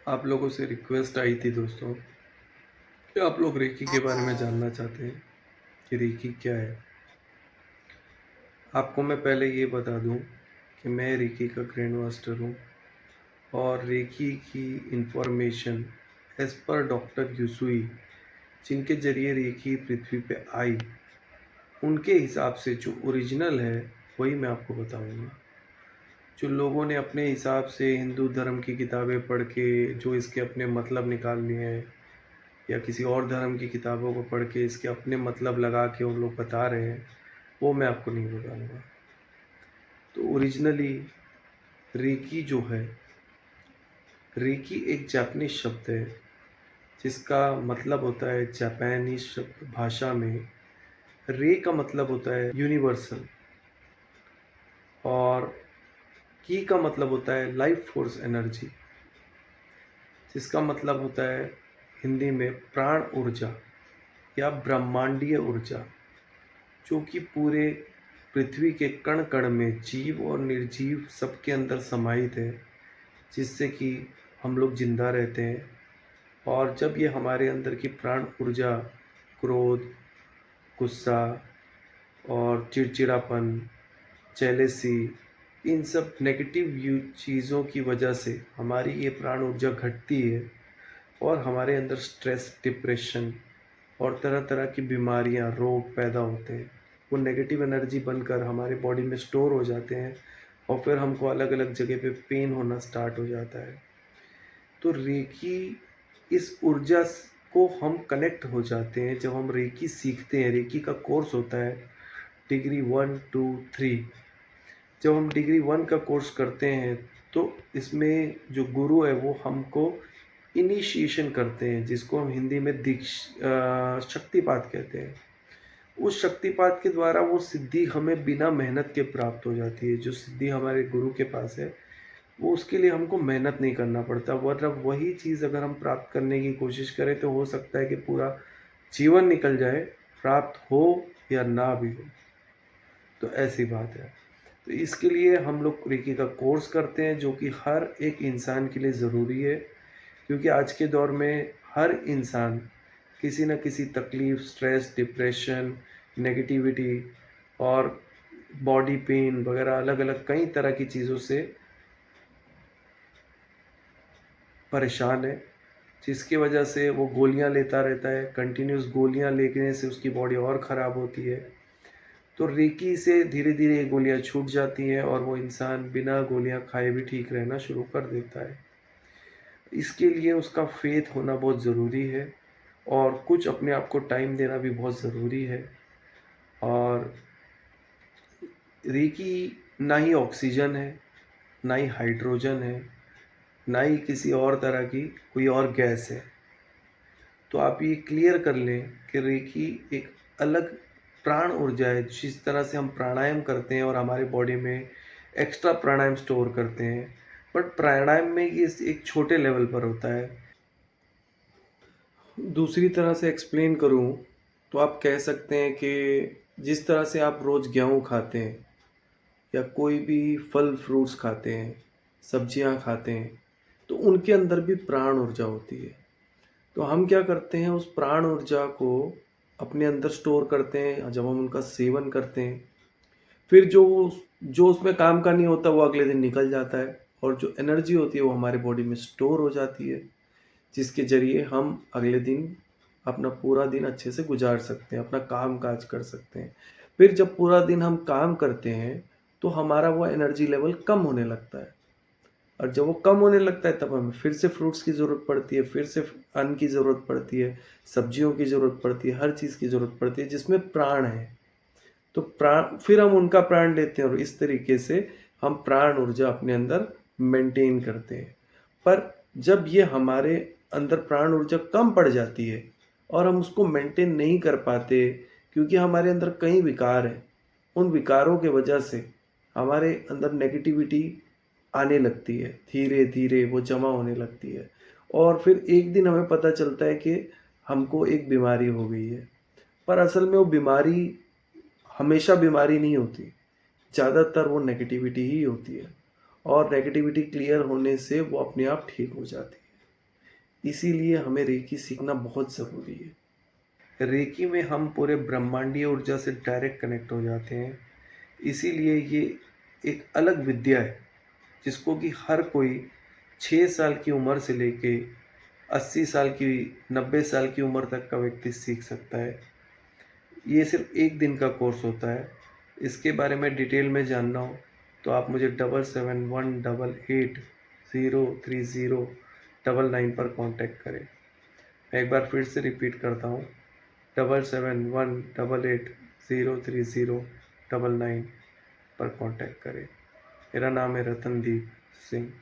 आप लोगों से रिक्वेस्ट आई थी दोस्तों कि आप लोग रेकी के बारे में जानना चाहते हैं कि रेकी क्या है। आपको मैं पहले ये बता दूं कि मैं रेकी का ग्रैंड मास्टर हूं और रेकी की इंफॉर्मेशन एज पर डॉक्टर यूसुई, जिनके जरिए रेकी पृथ्वी पे आई, उनके हिसाब से जो ओरिजिनल है वही मैं आपको बताऊंगा। जो लोगों ने अपने हिसाब से हिंदू धर्म की किताबें पढ़ के जो इसके अपने मतलब निकाल लिए हैं, या किसी और धर्म की किताबों को पढ़ के इसके अपने मतलब लगा के उन लोग बता रहे हैं, वो मैं आपको नहीं बताऊंगा। तो ओरिजिनली रेकी जो है, रेकी एक जापानीज शब्द है जिसका मतलब होता है, जापानीज शब्द भाषा में रे का मतलब होता है यूनिवर्सल, और की का मतलब होता है लाइफ फोर्स एनर्जी, जिसका मतलब होता है हिंदी में प्राण ऊर्जा या ब्रह्मांडीय ऊर्जा, जो कि पूरे पृथ्वी के कण कण में जीव और निर्जीव सबके अंदर समाहित है, जिससे कि हम लोग जिंदा रहते हैं। और जब ये हमारे अंदर की प्राण ऊर्जा क्रोध, गुस्सा और चिड़चिड़ापन, जेलेसी, इन सब नेगेटिव चीज़ों की वजह से हमारी ये प्राण ऊर्जा घटती है और हमारे अंदर स्ट्रेस, डिप्रेशन और तरह तरह की बीमारियां, रोग पैदा होते हैं। वो नेगेटिव एनर्जी बनकर हमारे बॉडी में स्टोर हो जाते हैं और फिर हमको अलग अलग जगह पे पेन होना स्टार्ट हो जाता है। तो रेकी, इस ऊर्जा को हम कनेक्ट हो जाते हैं जब हम रेकी सीखते हैं। रेकी का कोर्स होता है डिग्री 1, 2, 3। जब हम डिग्री 1 का कोर्स करते हैं तो इसमें जो गुरु है वो हमको इनिशिएशन करते हैं, जिसको हम हिंदी में शक्तिपात कहते हैं। उस शक्तिपात के द्वारा वो सिद्धि हमें बिना मेहनत के प्राप्त हो जाती है। जो सिद्धि हमारे गुरु के पास है, वो उसके लिए हमको मेहनत नहीं करना पड़ता, वरना वही चीज़ अगर हम प्राप्त करने की कोशिश करें तो हो सकता है कि पूरा जीवन निकल जाए, प्राप्त हो या ना भी हो। तो ऐसी बात है। तो इसके लिए हम लोग रेकी का कोर्स करते हैं, जो कि हर एक इंसान के लिए ज़रूरी है, क्योंकि आज के दौर में हर इंसान किसी न किसी तकलीफ, स्ट्रेस, डिप्रेशन, नेगेटिविटी और बॉडी पेन वगैरह अलग अलग कई तरह की चीज़ों से परेशान है, जिसकी वजह से वो गोलियां लेता रहता है। कंटिन्यूस गोलियां लेने से उसकी बॉडी और ख़राब होती है। तो रेकी से धीरे धीरे ये गोलियां छूट जाती हैं और वो इंसान बिना गोलियां खाए भी ठीक रहना शुरू कर देता है। इसके लिए उसका फेथ होना बहुत ज़रूरी है और कुछ अपने आप को टाइम देना भी बहुत ज़रूरी है। और रेकी ना ही ऑक्सीजन है, ना ही हाइड्रोजन है, ना ही किसी और तरह की कोई और गैस है। तो आप ये क्लियर कर लें कि रेकी एक अलग प्राण ऊर्जा है। जिस तरह से हम प्राणायाम करते हैं और हमारे बॉडी में एक्स्ट्रा प्राणायाम स्टोर करते हैं, बट प्राणायाम में ये एक छोटे लेवल पर होता है। दूसरी तरह से एक्सप्लेन करूं तो आप कह सकते हैं कि जिस तरह से आप रोज़ गेहूँ खाते हैं या कोई भी फल फ्रूट्स खाते हैं, सब्जियां खाते हैं, तो उनके अंदर भी प्राण ऊर्जा होती है। तो हम क्या करते हैं, उस प्राण ऊर्जा को अपने अंदर स्टोर करते हैं जब हम उनका सेवन करते हैं। फिर जो जो उसमें काम का नहीं होता वो अगले दिन निकल जाता है, और जो एनर्जी होती है वो हमारे बॉडी में स्टोर हो जाती है, जिसके ज़रिए हम अगले दिन अपना पूरा दिन अच्छे से गुजार सकते हैं, अपना काम काज कर सकते हैं। फिर जब पूरा दिन हम काम करते हैं तो हमारा वो एनर्जी लेवल कम होने लगता है, और जब वो कम होने लगता है तब हमें फिर से फ्रूट्स की ज़रूरत पड़ती है, फिर से अन्न की ज़रूरत पड़ती है, सब्जियों की ज़रूरत पड़ती है, हर चीज़ की ज़रूरत पड़ती है जिसमें प्राण है। तो प्राण, फिर हम उनका प्राण लेते हैं और इस तरीके से हम प्राण ऊर्जा अपने अंदर मेंटेन करते हैं। पर जब ये हमारे अंदर प्राण ऊर्जा कम पड़ जाती है और हम उसको मेंटेन नहीं कर पाते, क्योंकि हमारे अंदर कई विकार हैं, उन विकारों के वजह से हमारे अंदर नेगेटिविटी आने लगती है, धीरे धीरे वो जमा होने लगती है, और फिर एक दिन हमें पता चलता है कि हमको एक बीमारी हो गई है। पर असल में वो बीमारी हमेशा बीमारी नहीं होती, ज़्यादातर वो नेगेटिविटी ही होती है, और नेगेटिविटी क्लियर होने से वो अपने आप ठीक हो जाती है। इसीलिए हमें रेकी सीखना बहुत ज़रूरी है। रेकी में हम पूरे ब्रह्मांडीय ऊर्जा से डायरेक्ट कनेक्ट हो जाते हैं। इसीलिए ये एक अलग विद्या है जिसको कि हर कोई 6 साल की उम्र से लेके 80 साल की 90 साल की उम्र तक का व्यक्ति सीख सकता है। ये सिर्फ एक दिन का कोर्स होता है। इसके बारे में डिटेल में जानना हो तो आप मुझे 7718803099 पर कांटेक्ट करें। मैं एक बार फिर से रिपीट करता हूँ, 7718803099 पर कांटेक्ट करें। मेरा नाम है रतनदीप सिंह।